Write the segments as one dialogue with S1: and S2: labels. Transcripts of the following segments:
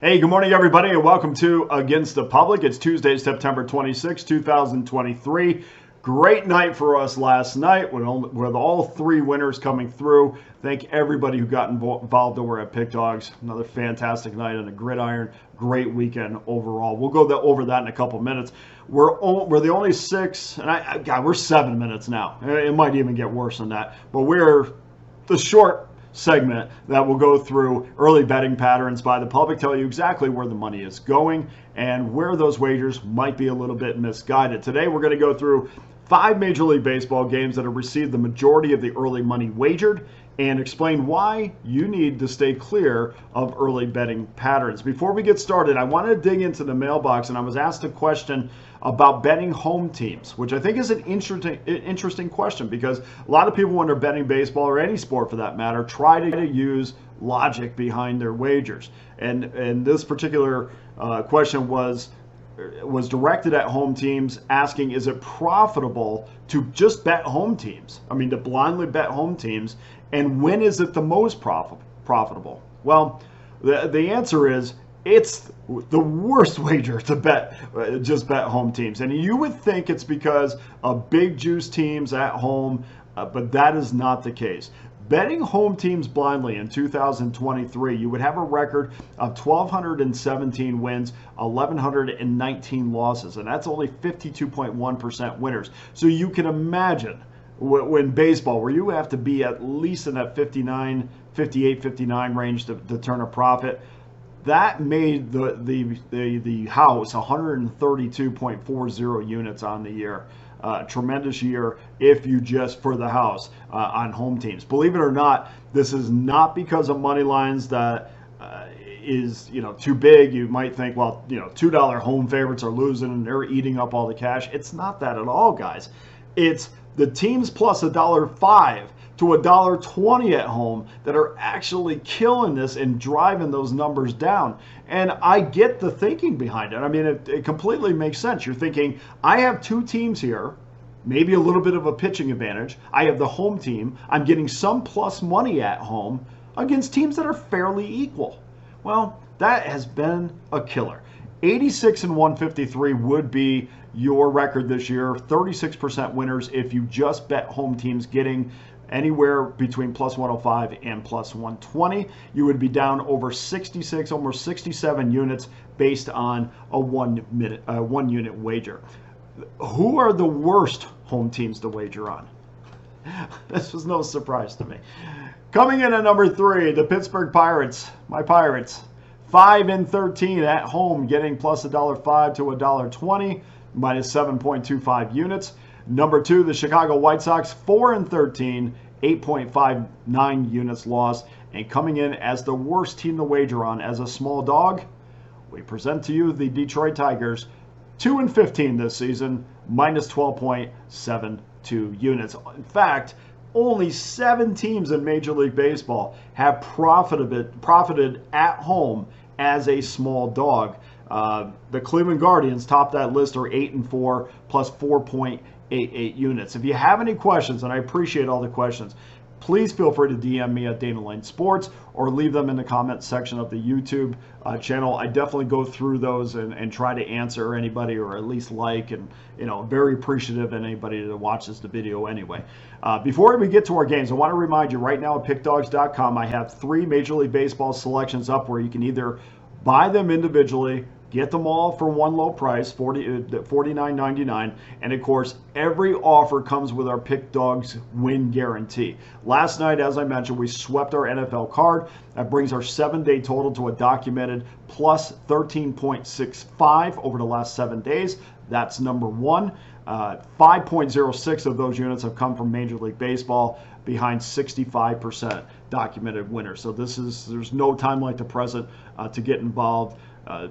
S1: Hey, good morning, everybody, and welcome to Against the Public. It's Tuesday, September 26, 2023. Great night for us last night with all three winners coming through. Thank everybody who got involved over at Pickdawgz. Another fantastic night on the gridiron. Great weekend overall. We'll go over that in a couple minutes. We're the only six, and we're 7 minutes now. It might even get worse than that, but we're the short segment that will go through early betting patterns by the public, tell you exactly where the money is going and where those wagers might be a little bit misguided. Today we're going to go through 5 Major League Baseball games that have received the majority of the early money wagered and explain why you need to stay clear of early betting patterns. Before we get started, I wanted to dig into the mailbox, and I was asked a question about betting home teams, which I think is an interesting question because a lot of people, when they're betting baseball or any sport for that matter, try to use logic behind their wagers. And this particular question was directed at home teams, asking, is it profitable to just bet home teams? I mean, to blindly bet home teams, and when is it the most profitable? Well, the answer is it's the worst wager to bet, just bet home teams. And you would think it's because of big juice teams at home, but that is not the case. Betting home teams blindly in 2023, you would have a record of 1,217 wins, 1,119 losses, and that's only 52.1% winners. So you can imagine when baseball, where you have to be at least in that 58-59 range to turn a profit, that made the house 132.40 units on the year. Tremendous year if you just for the house on home teams. Believe it or not, this is not because of money lines that is too big. You might think, well, $2 home favorites are losing and they're eating up all the cash. It's not that at all, guys. It's the teams plus $1.05 to $1.20 at home that are actually killing this and driving those numbers down. And I get the thinking behind it. I mean, it completely makes sense. You're thinking, I have two teams here, maybe a little bit of a pitching advantage. I have the home team. I'm getting some plus money at home against teams that are fairly equal. Well, that has been a killer. 86 and 153 would be your record this year. 36% winners if you just bet home teams, getting anywhere between plus 105 and plus 120. You would be down over 66, almost 67 units based on a one unit wager. Who are the worst home teams to wager on? This was no surprise to me. Coming in at number 3, the Pittsburgh Pirates, my Pirates. 5 and 13 at home, getting plus $1.05 to $1.20, minus 7.25 units. Number 2, the Chicago White Sox, 4 and 13, 8.59 units lost. And coming in as the worst team to wager on as a small dog, we present to you the Detroit Tigers, 2 and 15 this season, minus 12.72 units. In fact, only 7 teams in Major League Baseball have profited at home as a small dog. The Cleveland Guardians top that list, are 8 and 4 plus 4.88 units. If you have any questions, and I appreciate all the questions, please feel free to DM me at Dana Lane Sports or leave them in the comment section of the YouTube channel. I definitely go through those and try to answer anybody, or at least and very appreciative of anybody that watches the video anyway. Before we get to our games, I want to remind you right now at pickdawgz.com, I have 3 Major League Baseball selections up where you can either buy them individually, get them all for one low price, $49.99. And of course, every offer comes with our Pick Dawgz win guarantee. Last night, as I mentioned, we swept our NFL card. That brings our 7-day total to a documented plus 13.65 over the last 7 days. That's number 1. 5.06 of those units have come from Major League Baseball, behind 65% documented winners. So there's no time like the present to get involved.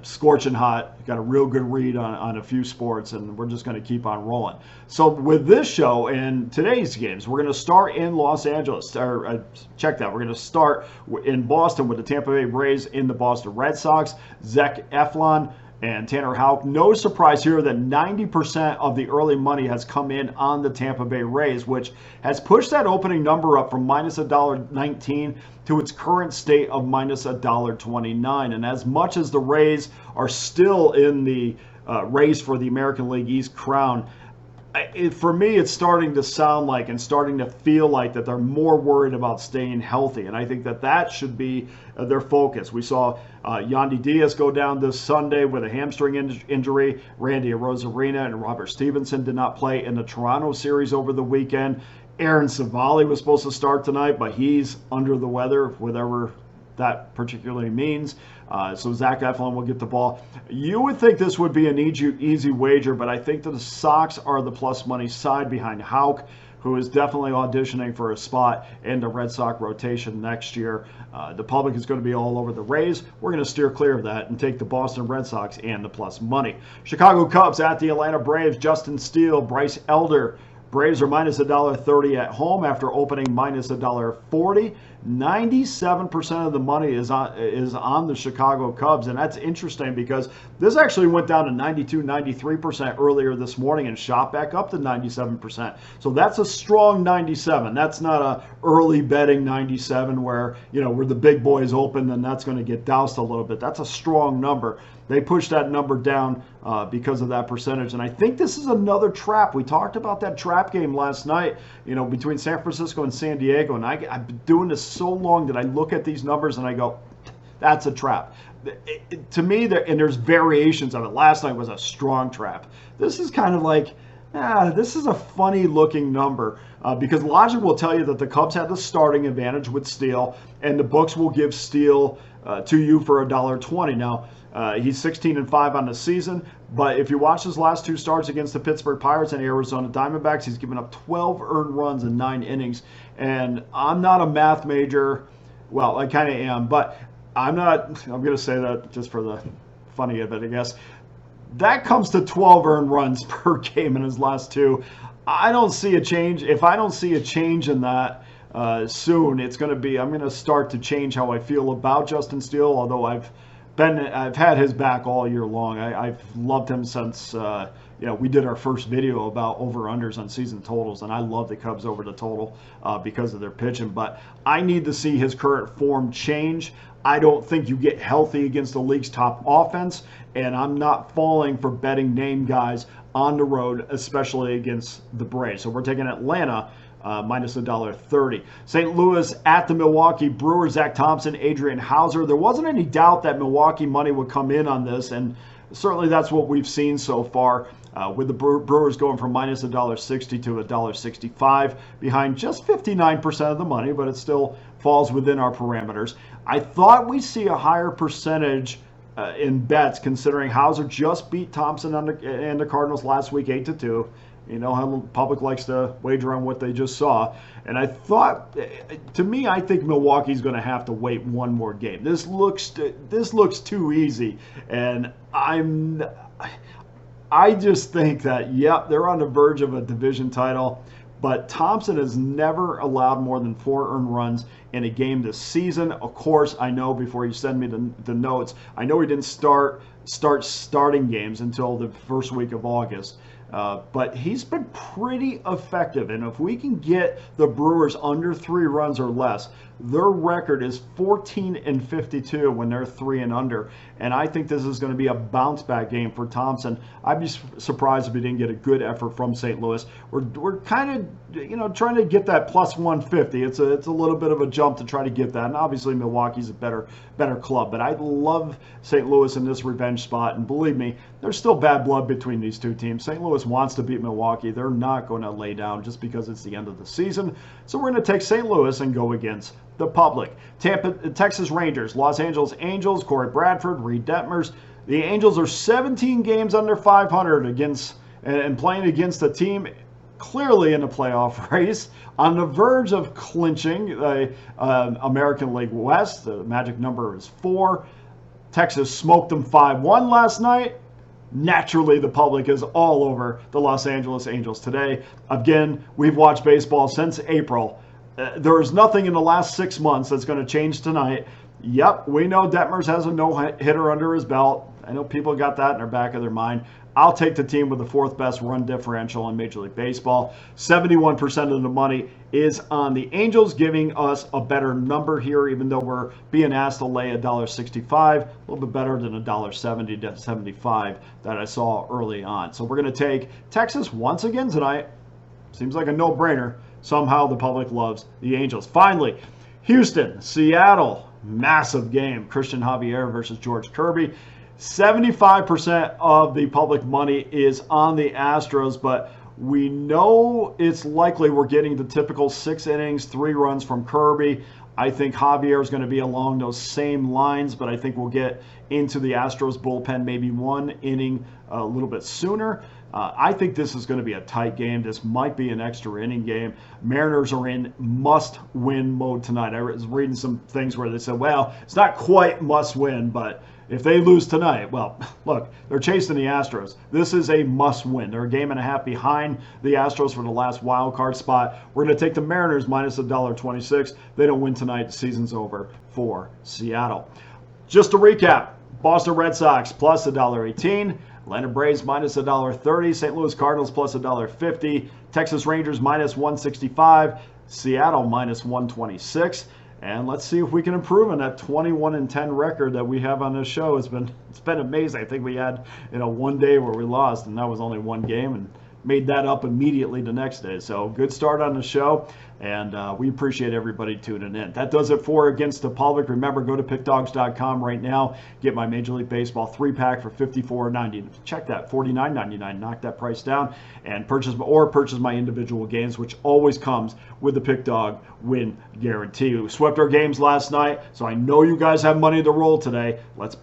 S1: Scorching hot, got a real good read on a few sports, and we're just going to keep on rolling. So with this show and today's games, we're going to start in Los Angeles. Check that. We're going to start in Boston with the Tampa Bay Rays in the Boston Red Sox. Zach Eflin and Tanner Houck. No surprise here that 90% of the early money has come in on the Tampa Bay Rays, which has pushed that opening number up from minus $1.19 to its current state of minus $1.29. And as much as the Rays are still in the race for the American League East crown, for me, it's starting to sound like and starting to feel like that they're more worried about staying healthy. And I think that that should be their focus. We saw Yandy Diaz go down this Sunday with a hamstring injury. Randy Arozarena and Robert Stevenson did not play in the Toronto series over the weekend. Aaron Savali was supposed to start tonight, but he's under the weather, whatever that particularly means. So Zach Eflin will get the ball. You would think this would be an easy wager, but I think that the Sox are the plus money side behind Houck, who is definitely auditioning for a spot in the Red Sox rotation next year. The public is going to be all over the Rays. We're going to steer clear of that and take the Boston Red Sox and the plus money. Chicago Cubs at the Atlanta Braves. Justin Steele, Bryce Elder. Braves are minus $1.30 at home after opening minus $1.40. 97% of the money is on the Chicago Cubs, and that's interesting because this actually went down to 92-93% earlier this morning and shot back up to 97%. So that's a strong 97. That's not a early betting 97 where where the big boys open and that's going to get doused a little bit. That's a strong number. They pushed that number down because of that percentage. And I think this is another trap. We talked about that trap game last night, between San Francisco and San Diego. And I've been doing this so long that I look at these numbers and I go, that's a trap. To me, and there's variations of it. Last night was a strong trap. This is kind of like, this is a funny looking number because logic will tell you that the Cubs had the starting advantage with Steele, and the books will give Steele to you for $1.20. Now, he's 16-5 on the season, but if you watch his last two starts against the Pittsburgh Pirates and Arizona Diamondbacks, he's given up 12 earned runs in 9 innings. And I'm not a math major. Well, I kind of am, but I'm going to say that just for the funny of it, I guess. That comes to 12 earned runs per game in his last two. I don't see a change. If I don't see a change in that soon, I'm going to start to change how I feel about Justin Steele, although I've had his back all year long. I've loved him since we did our first video about over-unders on season totals, and I love the Cubs over the total because of their pitching. But I need to see his current form change. I don't think you get healthy against the league's top offense, and I'm not falling for betting name guys on the road, especially against the Braves. So we're taking Atlanta minus $1.30. St. Louis at the Milwaukee Brewers. Zach Thompson, Adrian Hauser. There wasn't any doubt that Milwaukee money would come in on this, and certainly that's what we've seen so far, with the Brewers going from minus $1.60 to $1.65, behind just 59% of the money, but it still falls within our parameters. I thought we'd see a higher percentage in bets, considering Hauser just beat Thompson and the Cardinals last week 8-2. You know how the public likes to wager on what they just saw. And I thought, to me, I think Milwaukee's going to have to wait one more game. This looks too easy. And I just think that, yep, they're on the verge of a division title. But Thompson has never allowed more than 4 earned runs in a game this season. Of course, I know, before you send me the notes, I know he didn't start starting games until the first week of August. But he's been pretty effective. And if we can get the Brewers under 3 runs or less, their record is 14-52 when they're 3 and under. And I think this is going to be a bounce back game for Thompson. I'd be surprised if he didn't get a good effort from St. Louis. We're kind of, trying to get that plus 150. It's a little bit of a jump to try to get that. And obviously Milwaukee's a better club. But I love St. Louis in this revenge spot. And believe me, there's still bad blood between these two teams. St. Louis wants to beat Milwaukee. They're not going to lay down just because it's the end of the season. So we're going to take St. Louis and go against the public. Texas Rangers, Los Angeles Angels, Corey Bradford, Reed Detmers. The Angels are 17 games under 500 and playing against a team clearly in the playoff race, on the verge of clinching the American League West. The magic number is 4. Texas smoked them 5-1 last night. Naturally, the public is all over the Los Angeles Angels today. Again, we've watched baseball since April. There is nothing in the last 6 months that's going to change tonight. Yep, we know Detmers has a no-hitter under his belt. I know people got that in their back of their mind. I'll take the team with the 4th best run differential in Major League Baseball. 71% of the money is on the Angels, giving us a better number here, even though we're being asked to lay $1.65, a little bit better than $1.70 to 75 that I saw early on. So we're going to take Texas once again tonight. Seems like a no-brainer. Somehow the public loves the Angels. Finally, Houston, Seattle, massive game. Christian Javier versus George Kirby. 75% of the public money is on the Astros, but we know it's likely we're getting the typical 6 innings, 3 runs from Kirby. I think Javier is going to be along those same lines, but I think we'll get into the Astros bullpen maybe 1 inning a little bit sooner. I think this is going to be a tight game. This might be an extra inning game. Mariners are in must-win mode tonight. I was reading some things where they said, well, it's not quite must-win, but if they lose tonight, well, look, they're chasing the Astros. This is a must-win. They're a game and a half behind the Astros for the last wild card spot. We're going to take the Mariners minus $1.26. They don't win tonight. The season's over for Seattle. Just to recap, Boston Red Sox plus $1.18. Atlanta Braves minus $1.30. St. Louis Cardinals plus $1.50. Texas Rangers minus 165. Seattle minus 126. And let's see if we can improve on that 21-10 record that we have on this show. It's been amazing. I think we had one day where we lost, and that was only 1 game, and made that up immediately the next day. So good start on the show, and we appreciate everybody tuning in. That does it for Against the Public. Remember, go to pickdawgz.com right now. Get my Major League Baseball 3-pack for $54.90. Check that, $49.99. Knock that price down and purchase my individual games, which always comes with the Pick Dawg win guarantee. We swept our games last night, so I know you guys have money to roll today. Let's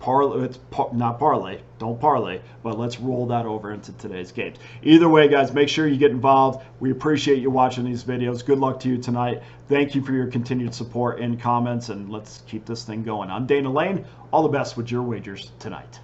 S1: not parlay. Don't parlay, but let's roll that over into today's games. Either way, guys, make sure you get involved. We appreciate you watching these videos. Good luck to you tonight. Thank you for your continued support and comments, and let's keep this thing going. I'm Dana Lane. All the best with your wagers tonight.